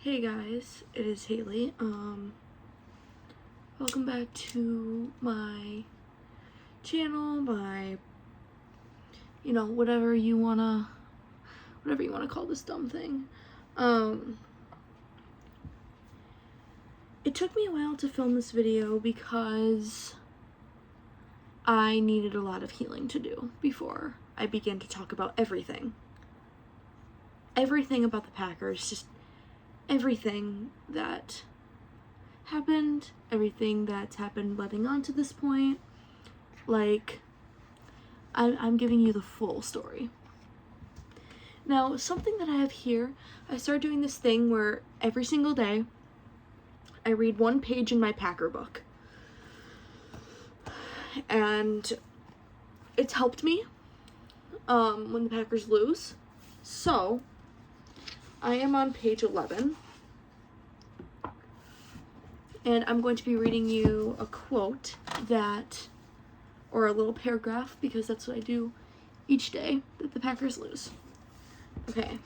Hey guys, it is Haley. Welcome back to my channel, whatever you wanna call this dumb thing. It took me a while to film this video because I needed a lot of healing to do before I began to talk about everything. Everything about the Packers, just everything that happened, everything that's happened leading on to this point. Like, I'm giving you the full story. Now, something that I have here, I started doing this thing where every single day I read one page in my Packer book. And it's helped me when the Packers lose. So, I am on page 11. And I'm going to be reading you a quote or a little paragraph, because that's what I do each day that the Packers lose. Okay.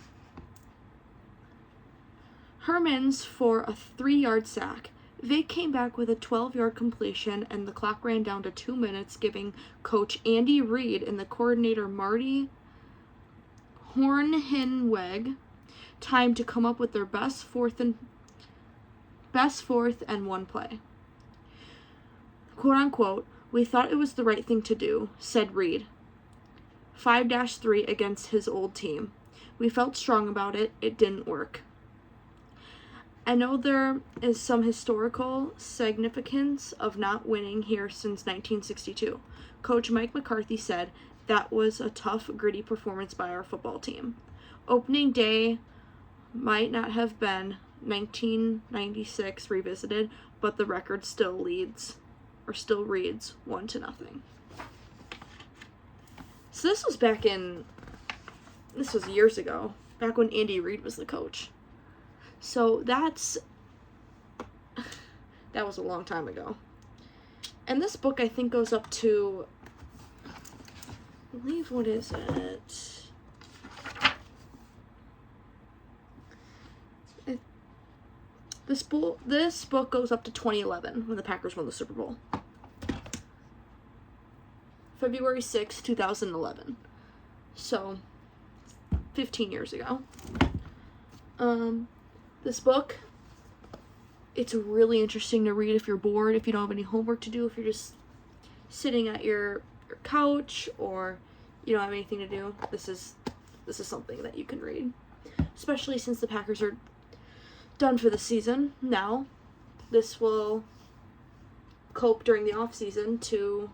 Herman's for a 3-yard sack. Vic came back with a 12-yard completion, and the clock ran down to 2 minutes, giving Coach Andy Reid and the coordinator Marty Hornhinweg time to come up with their best fourth and one play. Quote unquote, "We thought it was the right thing to do," said Reid. 5-3 against his old team. "We felt strong about it. It didn't work." I know there is some historical significance of not winning here since 1962. Coach Mike McCarthy said, "That was a tough, gritty performance by our football team. Opening day might not have been 1996 revisited, but the record still reads 1-0. So this was years ago, back when Andy Reid was the coach. So that was a long time ago. And this book, I think, goes up to, I believe, what is it? This book goes up to 2011, when the Packers won the Super Bowl. February 6, 2011. So, 15 years ago. This book, it's really interesting to read if you're bored, if you don't have any homework to do, if you're just sitting at your couch, or you don't have anything to do. This is something that you can read. Especially since the Packers are done for the season now. This will cope during the off season to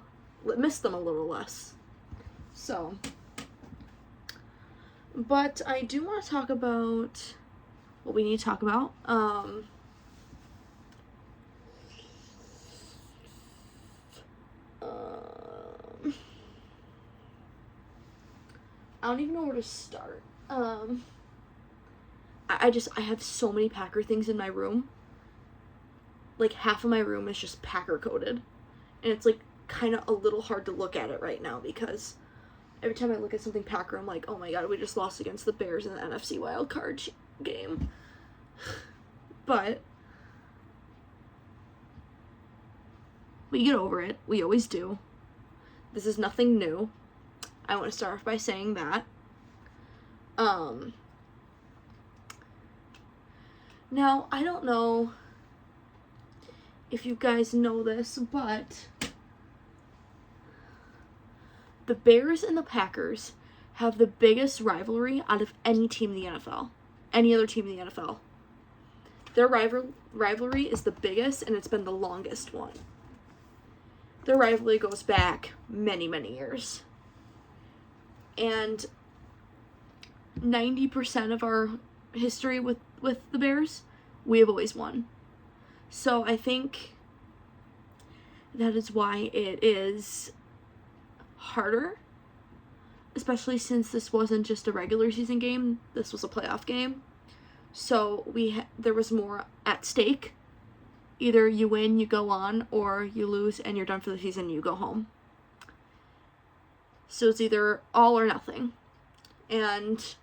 miss them a little less. So, but I do want to talk about what we need to talk about. I don't even know where to start. I have so many Packer things in my room. Like, half of my room is just Packer coded. And it's, like, kind of a little hard to look at it right now, because every time I look at something Packer, I'm like, oh my god, we just lost against the Bears in the NFC wildcard game. But we get over it. We always do. This is nothing new. I want to start off by saying that. Now, I don't know if you guys know this, but the Bears and the Packers have the biggest rivalry out of any team in the NFL. Any other team in the NFL. Their rivalry is the biggest, and it's been the longest one. Their rivalry goes back many, many years. And 90% of our history with the Bears, we have always won. So I think that is why it is harder, especially since this wasn't just a regular season game, this was a playoff game. So there was more at stake. Either you win, you go on, or you lose and you're done for the season, you go home. So it's either all or nothing. And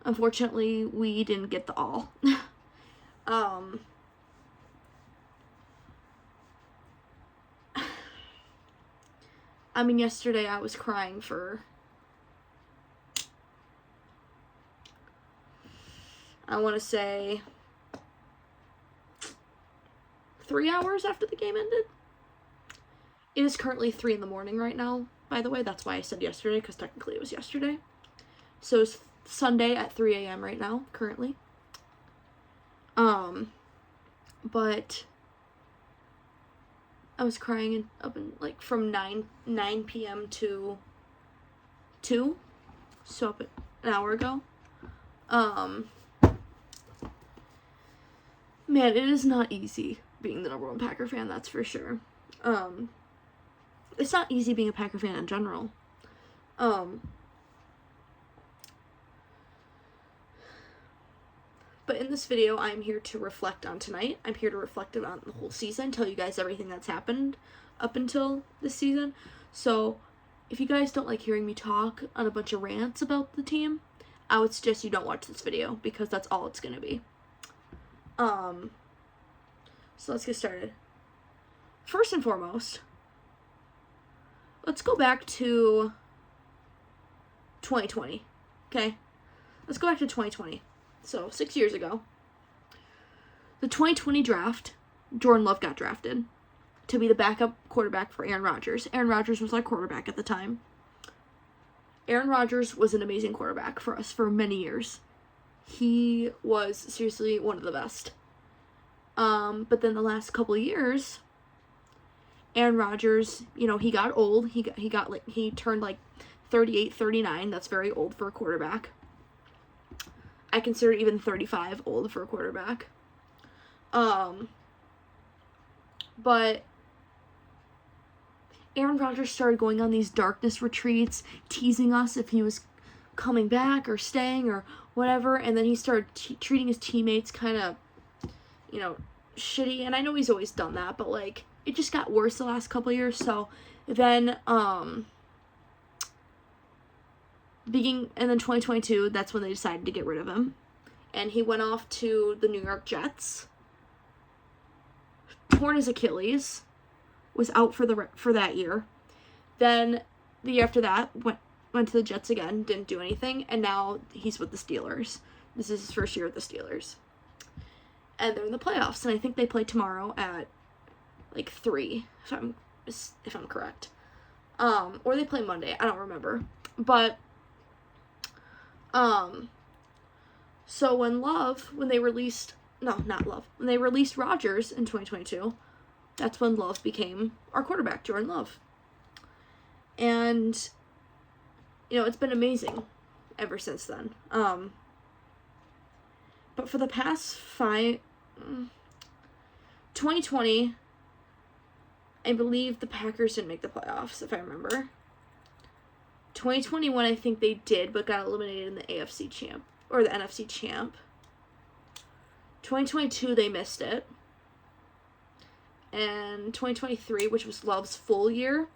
unfortunately, we didn't get the all. I mean, yesterday I was crying for, I want to say, 3 hours after the game ended. It is currently 3 in the morning right now, by the way. That's why I said yesterday, because technically it was yesterday. So it's Sunday at 3 a.m. right now, currently. But I was crying up in, like, from 9 p.m. to 2, so up an hour ago. Man, it is not easy being the #1 Packer fan, that's for sure. It's not easy being a Packer fan in general. But in this video, I'm here to reflect on tonight. I'm here to reflect on the whole season, tell you guys everything that's happened up until this season. So, if you guys don't like hearing me talk on a bunch of rants about the team, I would suggest you don't watch this video, because that's all it's gonna be. So let's get started. First and foremost, let's go back to 2020, okay? Let's go back to 2020. So, 6 years ago, the 2020 draft, Jordan Love got drafted to be the backup quarterback for Aaron Rodgers. Aaron Rodgers was our quarterback at the time. Aaron Rodgers was an amazing quarterback for us for many years. He was seriously one of the best. But then the last couple of years, Aaron Rodgers, you know, he got old. He turned like 38, 39. That's very old for a quarterback. I consider even 35 old for a quarterback. But Aaron Rodgers started going on these darkness retreats, teasing us if he was coming back or staying or whatever, and then he started treating his teammates kind of, you know, shitty, and I know he's always done that, but, like, it just got worse the last couple of years. So then, and then 2022, that's when they decided to get rid of him, and he went off to the New York Jets, torn his Achilles, was out for that year. Then the year after that, went to the Jets again, didn't do anything, and now he's with the Steelers. This is his first year with the Steelers. And they're in the playoffs, and I think they play tomorrow at, like, 3, if I'm correct. Or they play Monday, I don't remember. But, so when they released Rodgers in 2022, that's when Love became our quarterback, Jordan Love. And, you know, it's been amazing ever since then. But for the past 2020, I believe the Packers didn't make the playoffs, if I remember. 2021, I think they did, but got eliminated in the AFC champ, or the NFC champ. 2022, they missed it. And 2023, which was Love's full year,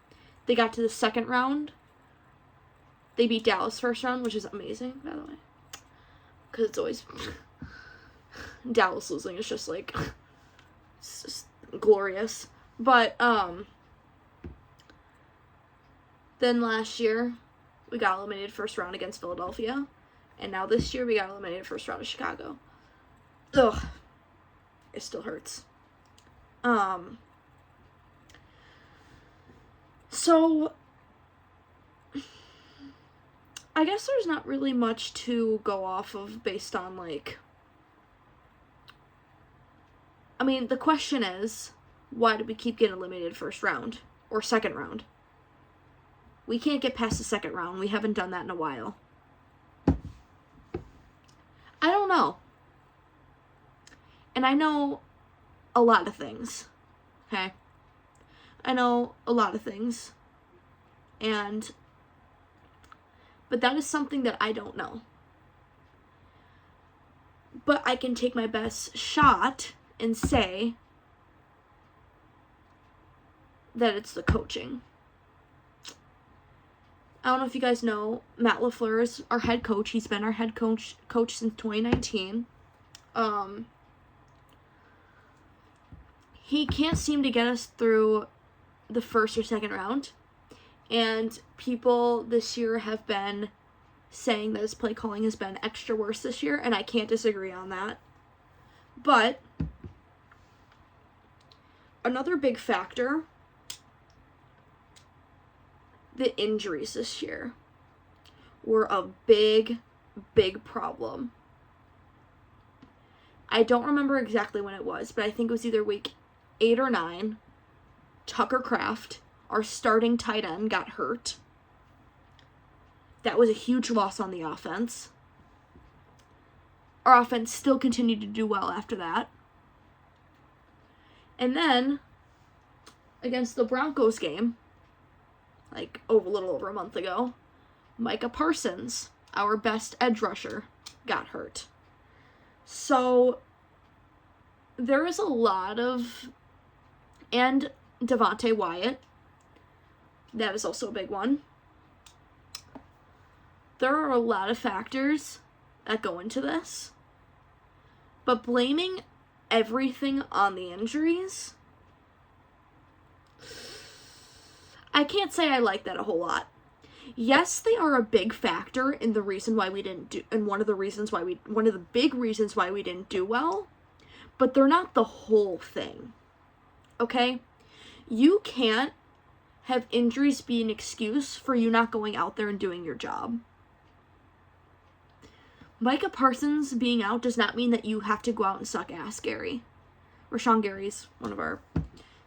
they got to the second round. They beat Dallas first round, which is amazing, by the way. Because it's always... Dallas losing is just, like... It's just glorious. But, then last year, we got eliminated first round against Philadelphia. And now this year, we got eliminated first round of Chicago. Ugh. It still hurts. So, I guess there's not really much to go off of based on, like, I mean, the question is, why do we keep getting eliminated first round or second round? We can't get past the second round. We haven't done that in a while. I don't know. And I know a lot of things, okay? I know a lot of things, but that is something that I don't know. But I can take my best shot and say that it's the coaching. I don't know if you guys know, Matt LaFleur is our head coach. He's been our head coach since 2019. he can't seem to get us through the first or second round. And people this year have been saying that his play calling has been extra worse this year, and I can't disagree on that. But another big factor, the injuries this year were a big problem. I don't remember exactly when it was, but I think it was either week 8 or 9. Tucker Kraft, our starting tight end, got hurt. That was a huge loss on the offense. Our offense still continued to do well after that. And then, against the Broncos game, like a little over a month ago, Micah Parsons, our best edge rusher, got hurt. So, there is a lot of... And Devontae Wyatt. That is also a big one. There are a lot of factors that go into this. But blaming everything on the injuries, I can't say I like that a whole lot. Yes, they are a big factor in the reason why we didn't do, and one of the big reasons why we didn't do well, but they're not the whole thing. Okay? You can't have injuries be an excuse for you not going out there and doing your job. Micah Parsons being out does not mean that you have to go out and suck ass, Gary. Rashawn Gary's one of our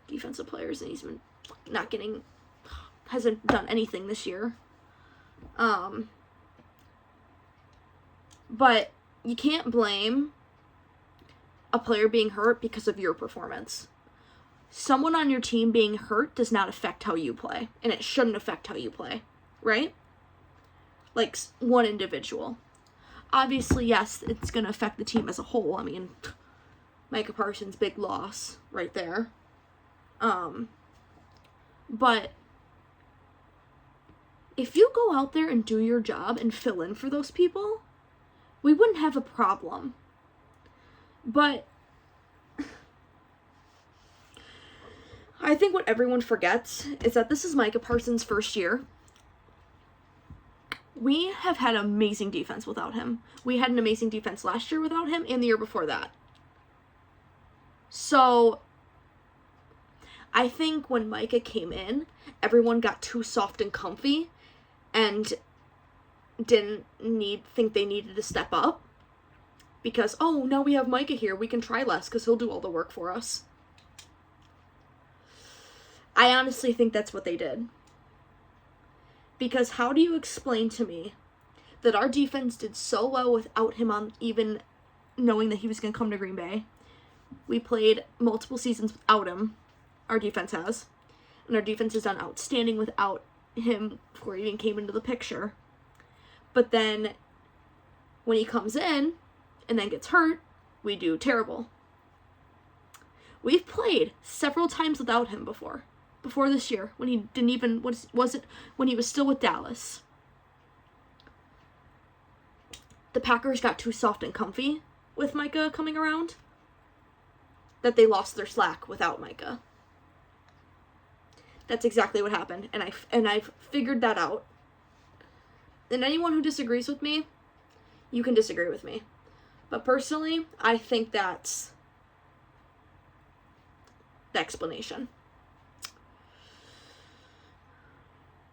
defensive players, and he's been hasn't done anything this year. But you can't blame a player being hurt because of your performance. Someone on your team being hurt does not affect how you play, and it shouldn't affect how you play, right? Like one individual. Obviously, yes, it's going to affect the team as a whole. I mean, Micah Parsons, big loss right there. But if you go out there and do your job and fill in for those people, we wouldn't have a problem. But I think what everyone forgets is that this is Micah Parsons' first year. We have had amazing defense without him. We had an amazing defense last year without him and the year before that. So, I think when Micah came in, everyone got too soft and comfy and didn't think they needed to step up. Because, oh, now we have Micah here, we can try less because he'll do all the work for us. I honestly think that's what they did. Because how do you explain to me that our defense did so well without him on, even knowing that he was going to come to Green Bay? We played multiple seasons without him. Our defense has. And our defense has done outstanding without him before he even came into the picture. But then when he comes in and then gets hurt, we do terrible. We've played several times without him before this year, when he didn't even, when he was still with Dallas. The Packers got too soft and comfy with Micah coming around, that they lost their slack without Micah. That's exactly what happened, and I've figured that out. And anyone who disagrees with me, you can disagree with me. But personally, I think that's the explanation.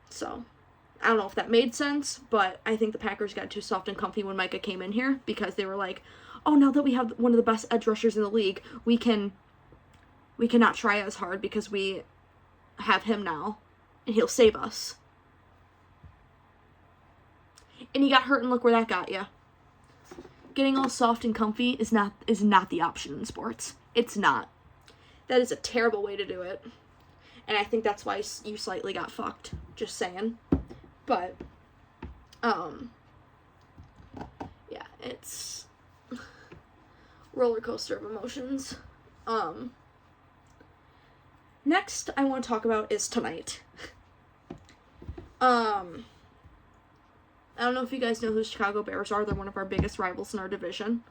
So, I don't know if that made sense, but I think the Packers got too soft and comfy when Micah came in here, because they were like, oh, now that we have one of the best edge rushers in the league, we cannot try as hard because we have him now, and he'll save us. And he got hurt, and look where that got you. Getting all soft and comfy is not the option in sports. It's not. That is a terrible way to do it. And I think that's why you slightly got fucked. Just saying. But, yeah, it's roller coaster of emotions. Next I want to talk about is tonight. I don't know if you guys know who the Chicago Bears are. They're one of our biggest rivals in our division.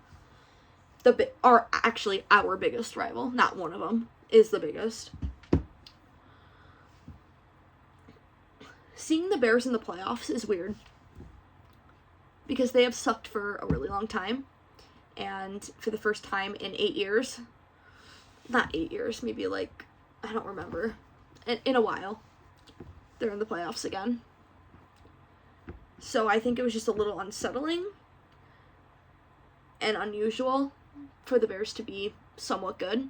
Are actually our biggest rival. Not one of them. is the biggest. Seeing the Bears in the playoffs is weird because they have sucked for a really long time, and for the first time in 8 years, not 8 years, maybe like, I don't remember, in a while, they're in the playoffs again. So I think it was just a little unsettling and unusual for the Bears to be somewhat good,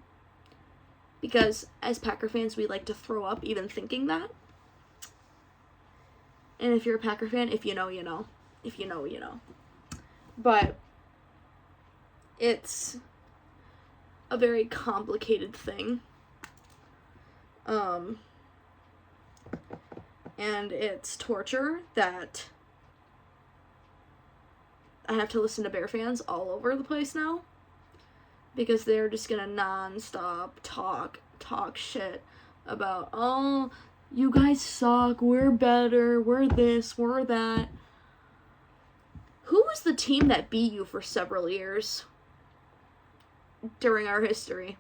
because as Packer fans, we like to throw up even thinking that. And if you're a Packer fan, if you know, you know. If you know, you know. But it's a very complicated thing. And it's torture that I have to listen to Bear fans all over the place now, because they're just gonna non-stop talk shit about, oh, you guys suck, we're better, we're this, we're that. Who was the team that beat you for several years during our history?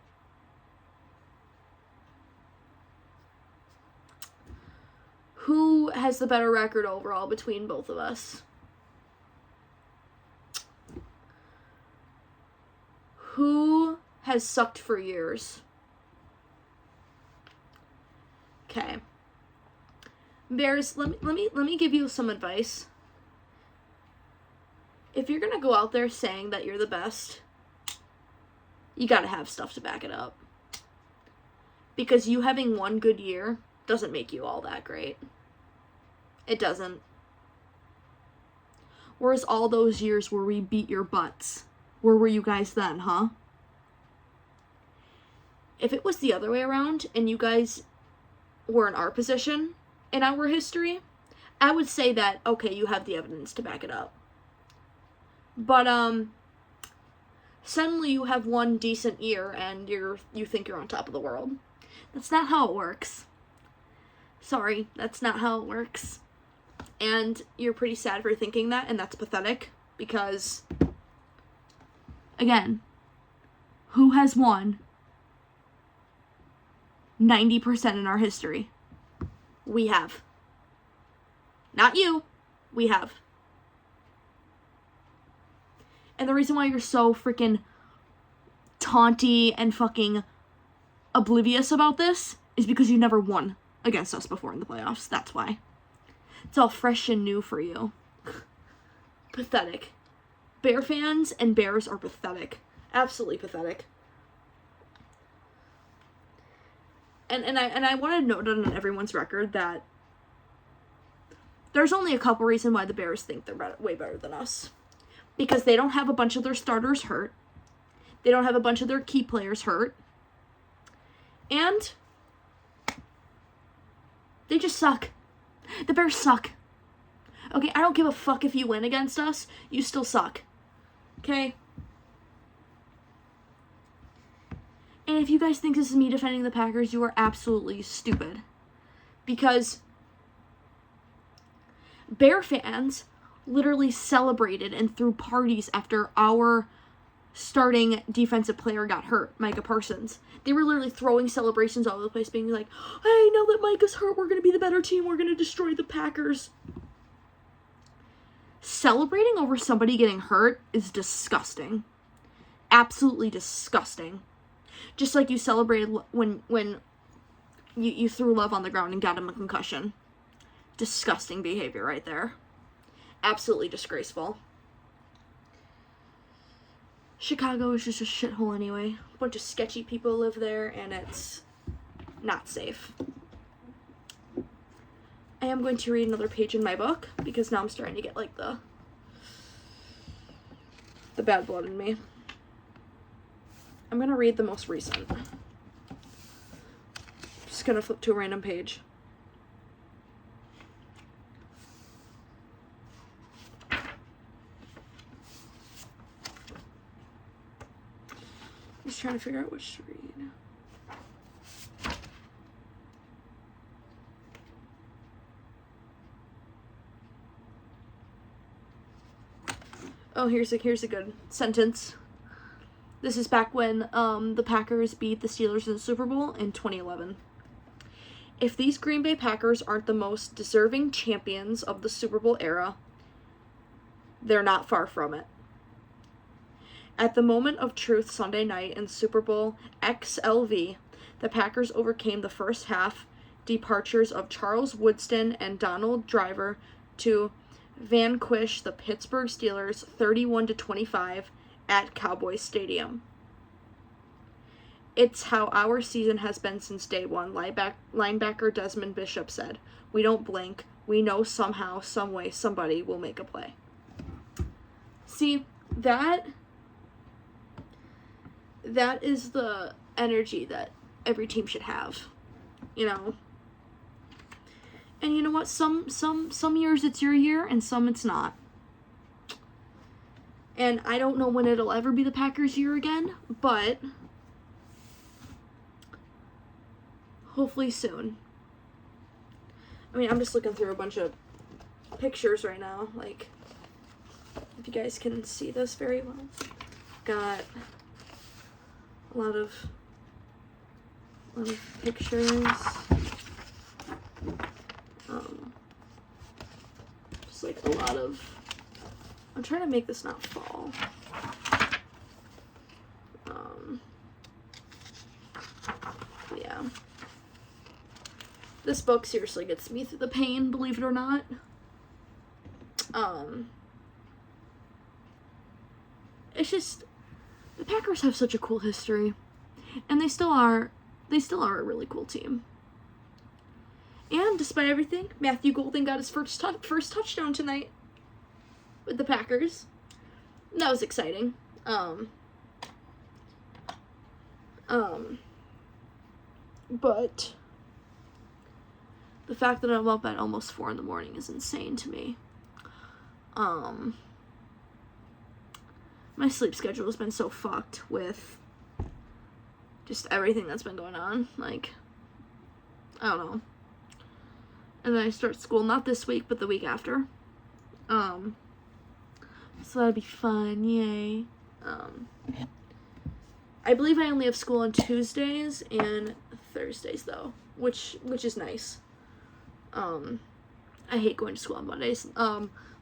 Who has the better record overall between both of us? Who has sucked for years? Okay. Bears, let me give you some advice. If you're gonna go out there saying that you're the best, you gotta have stuff to back it up. Because you having one good year doesn't make you all that great. It doesn't. Whereas all those years where we beat your butts, where were you guys then, huh? If it was the other way around and you guys were in our position in our history, I would say that, okay, you have the evidence to back it up. But suddenly you have one decent year and you think you're on top of the world. That's not how it works. Sorry, that's not how it works. And you're pretty sad for thinking that, and that's pathetic, because, again, who has won 90% in our history? We have. Not you. We have. And the reason why you're so freaking taunty and fucking oblivious about this is because you never won against us before in the playoffs. That's why. It's all fresh and new for you. Pathetic. Bear fans and Bears are pathetic. Absolutely pathetic. And I want to note on everyone's record that there's only a couple reasons why the Bears think they're way better than us. Because they don't have a bunch of their starters hurt. They don't have a bunch of their key players hurt. And they just suck. The Bears suck. Okay, I don't give a fuck if you win against us. You still suck. Okay? And if you guys think this is me defending the Packers, you are absolutely stupid. Because Bear fans literally celebrated and threw parties after our starting defensive player got hurt, Micah Parsons. They were literally throwing celebrations all over the place, being like, hey, now that Micah's hurt, we're going to be the better team. We're going to destroy the Packers. Celebrating over somebody getting hurt is disgusting. Absolutely disgusting. Just like you celebrated when you threw Love on the ground and got him a concussion. Disgusting behavior right there. Absolutely disgraceful. Chicago is just a shithole anyway. A bunch of sketchy people live there, and it's not safe. I am going to read another page in my book, because now I'm starting to get, like, the bad blood in me. I'm going to read the most recent. I'm just going to flip to a random page. I'm just trying to figure out which to read. Oh, here's a good sentence. This is back when the Packers beat the Steelers in the Super Bowl in 2011. If these Green Bay Packers aren't the most deserving champions of the Super Bowl era, they're not far from it. At the moment of truth Sunday night in Super Bowl XLV, the Packers overcame the first half departures of Charles Woodson and Donald Driver to vanquish the Pittsburgh Steelers 31-25 at Cowboys Stadium. It's how our season has been since day one, linebacker Desmond Bishop said. We don't blink. We know somehow, some way, somebody will make a play. See, that is the energy that every team should have, you know. And you know what? Some years it's your year, and some it's not. And I don't know when it'll ever be the Packers' year again, but hopefully soon. I mean, I'm just looking through a bunch of pictures right now, like, if you guys can see this very well. Got a lot of pictures. Just like a lot of, I'm trying to make this not fall. Yeah. This book seriously gets me through the pain, believe it or not. It's just, the Packers have such a cool history, and they still are a really cool team. And despite everything, Matthew Golden got his first touchdown tonight with the Packers. That was exciting. But the fact that I'm up at almost 4 a.m. is insane to me. My sleep schedule has been so fucked with just everything that's been going on. Like, I don't know. And then I start school not this week, but the week after. So that'll be fun, yay. I believe I only have school on Tuesdays and Thursdays though, which is nice. I hate going to school on Mondays.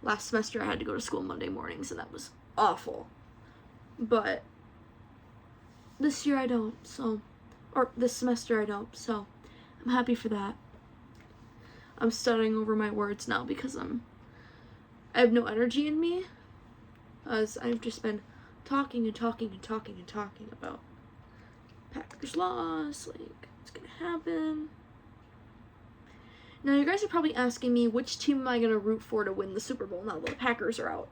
Last semester I had to go to school Monday mornings, and that was awful. But this year I don't, or this semester I don't, so I'm happy for that. I'm studying over my words now because I have no energy in me, as I've just been talking about Packers loss, like, it's gonna happen. Now, you guys are probably asking me, which team am I gonna root for to win the Super Bowl now that the Packers are out?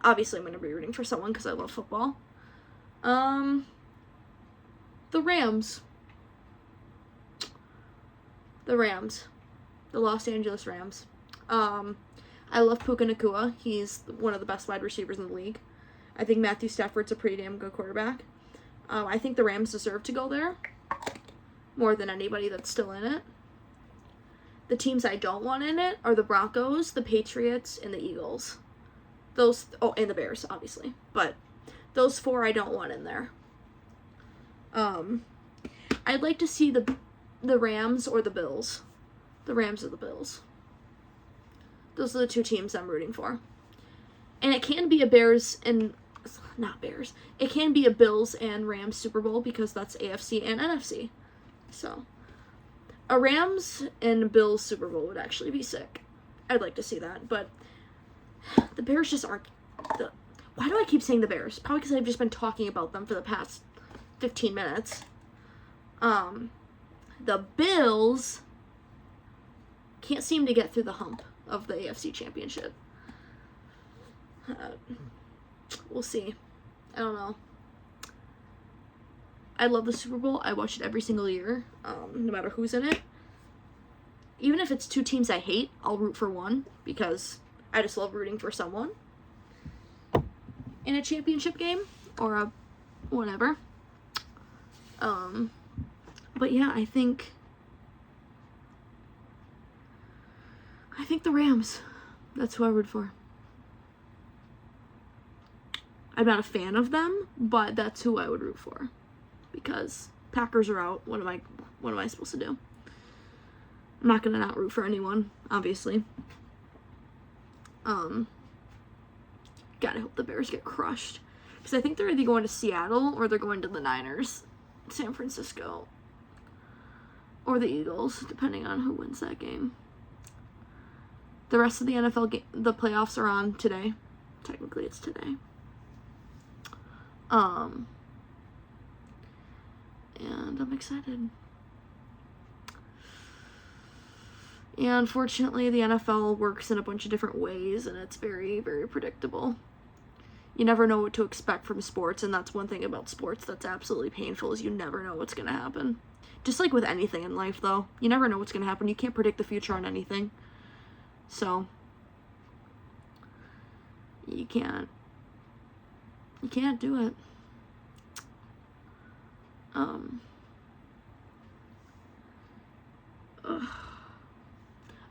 Obviously I'm gonna be rooting for someone because I love football. The Rams. The Los Angeles Rams. I love Puka Nacua. He's one of the best wide receivers in the league. I think Matthew Stafford's a pretty damn good quarterback. I think the Rams deserve to go there more than anybody that's still in it. The teams I don't want in it are the Broncos, the Patriots, and the Eagles. And the Bears, obviously. But those 4 I don't want in there. I'd like to see the Rams or the Bills. The Rams or the Bills. Those are the 2 teams I'm rooting for. And it can be a it can be a Bills and Rams Super Bowl because that's AFC and NFC. So, a Rams and Bills Super Bowl would actually be sick. I'd like to see that, but the Bears just aren't why do I keep saying the Bears? Probably because I've just been talking about them for the past 15 minutes. The Bills can't seem to get through the hump of the AFC Championship. We'll see. I don't know. I love the Super Bowl. I watch it every single year, no matter who's in it. Even if it's 2 teams I hate, I'll root for one because I just love rooting for someone in a championship game or a whatever. But yeah, I think the Rams. That's who I root for. I'm not a fan of them, but that's who I would root for. Because Packers are out. What am I supposed to do? I'm not gonna not root for anyone, obviously. God, I hope the Bears get crushed. Because I think they're either going to Seattle or they're going to the Niners, San Francisco, or the Eagles, depending on who wins that game. The rest of the NFL the playoffs are on today. Technically, it's today. And I'm excited. Yeah, unfortunately, the NFL works in a bunch of different ways, and it's very, very predictable. You never know what to expect from sports, and that's one thing about sports that's absolutely painful, is you never know what's going to happen. Just like with anything in life, though. You never know what's going to happen. You can't predict the future on anything. So, you can't do it.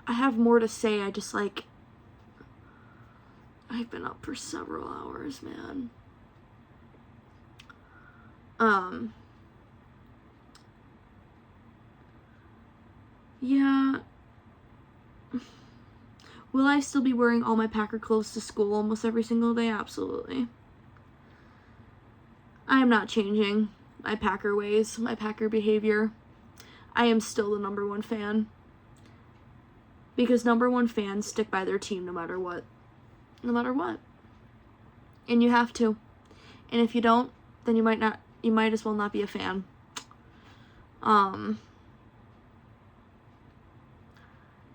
I have more to say. I just, like, I've been up for several hours, man. Yeah. Will I still be wearing all my Packer clothes to school almost every single day? Absolutely. I am not changing my Packer ways, my Packer behavior. I am still the number one fan. Because number one fans stick by their team no matter what. No matter what. And you have to. And if you don't, then you might as well not be a fan.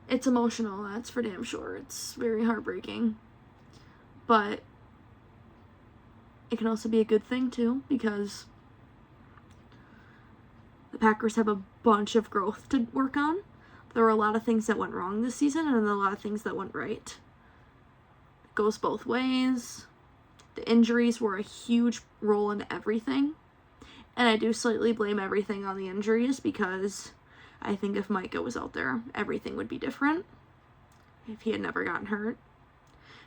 It's emotional, that's for damn sure. It's very heartbreaking. But it can also be a good thing too, because the Packers have a bunch of growth to work on. There were a lot of things that went wrong this season, and a lot of things that went right. It goes both ways. The injuries were a huge role in everything. And I do slightly blame everything on the injuries, because I think if Micah was out there, everything would be different. If he had never gotten hurt.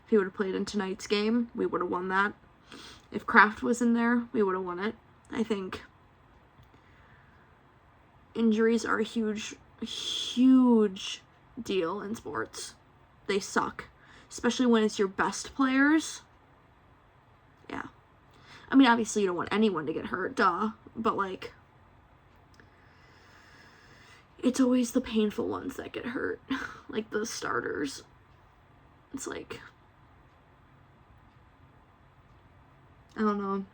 If he would have played in tonight's game, we would have won that. If Kraft was in there, we would have won it. I think injuries are a huge deal in sports. They suck. Especially when it's your best players. Yeah. I mean, obviously you don't want anyone to get hurt, duh. But, like, it's always the painful ones that get hurt. Like, the starters. It's like, I don't know.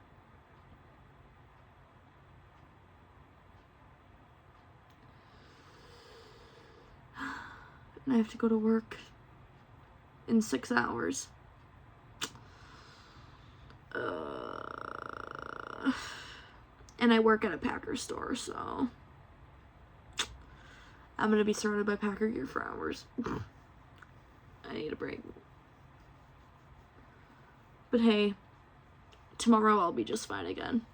And I have to go to work in 6 hours. And I work at a Packer store, so I'm gonna be surrounded by Packer gear for hours. I need a break. But hey, tomorrow I'll be just fine again.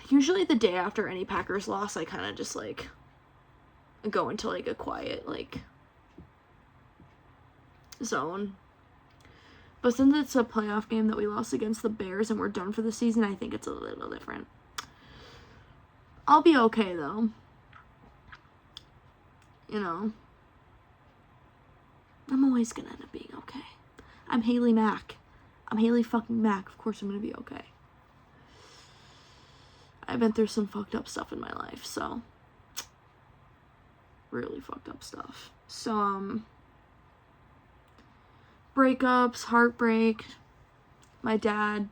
Usually the day after any Packers loss, I kind of just, like, go into, like, a quiet, like, zone. But since it's a playoff game that we lost against the Bears and we're done for the season, I think it's a little different. I'll be okay, though. You know. I'm always gonna end up being okay. I'm Haley Mack. I'm Haley fucking Mack. Of course I'm gonna be okay. I've been through some fucked up stuff in my life, so. Really fucked up stuff. So, breakups, heartbreak, my dad,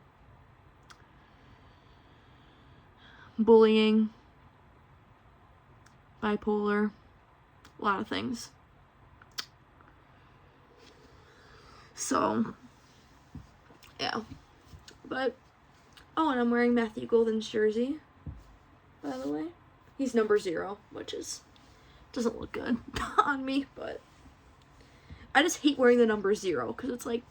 bullying, bipolar, a lot of things. So, yeah. But, oh, and I'm wearing Matthew Golden's jersey, by the way. He's number 0, which doesn't look good on me, but I just hate wearing the number 0 because it's, like,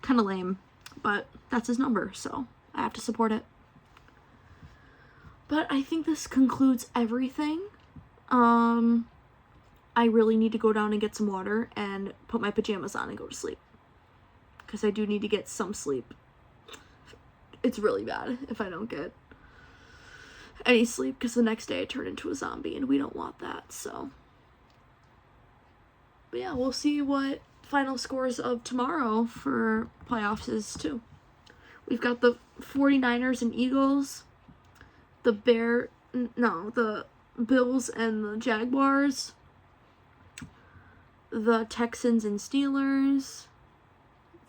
kind of lame. But that's his number, so I have to support it. But I think this concludes everything. I really need to go down and get some water and put my pajamas on and go to sleep. because I do need to get some sleep. It's really bad if I don't get any sleep, because the next day I turn into a zombie, and we don't want that, so. But yeah, we'll see what final scores of tomorrow for playoffs is, too. We've got the 49ers and Eagles, the Bills and the Jaguars, the Texans and Steelers,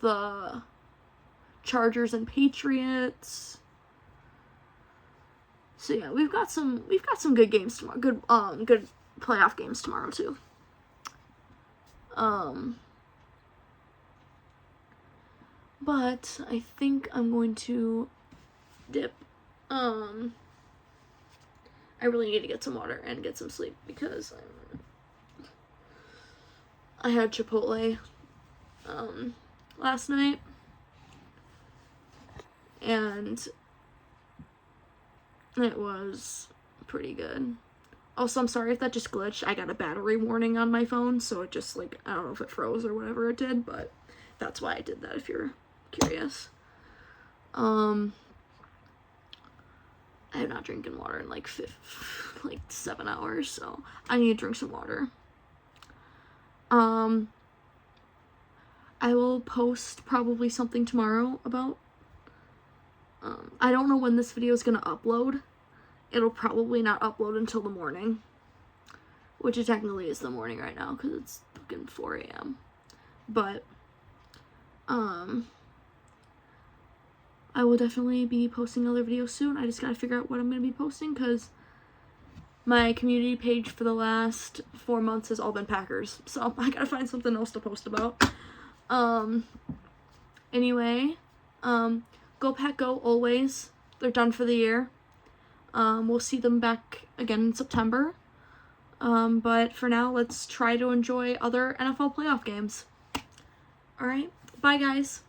the Chargers and Patriots. So yeah, we've got some good games tomorrow. Good playoff games tomorrow too. But I think I'm going to dip. I really need to get some water and get some sleep, because I had Chipotle last night, and it was pretty good. Also, I'm sorry if that just glitched. I got a battery warning on my phone, so it just, like, I don't know if it froze or whatever it did, but that's why I did that, if you're curious. I have not drinking water in like 7 hours, so I need to drink some water. I will post probably something tomorrow about, I don't know when this video is gonna upload. It'll probably not upload until the morning, which it technically is the morning right now, because it's fucking 4 a.m. But, I will definitely be posting another video soon. I just gotta figure out what I'm gonna be posting, because my community page for the last 4 months has all been Packers. So I gotta find something else to post about. Anyway, go Pack Go always. They're done for the year. We'll see them back again in September. But for now, let's try to enjoy other NFL playoff games. Alright, bye guys.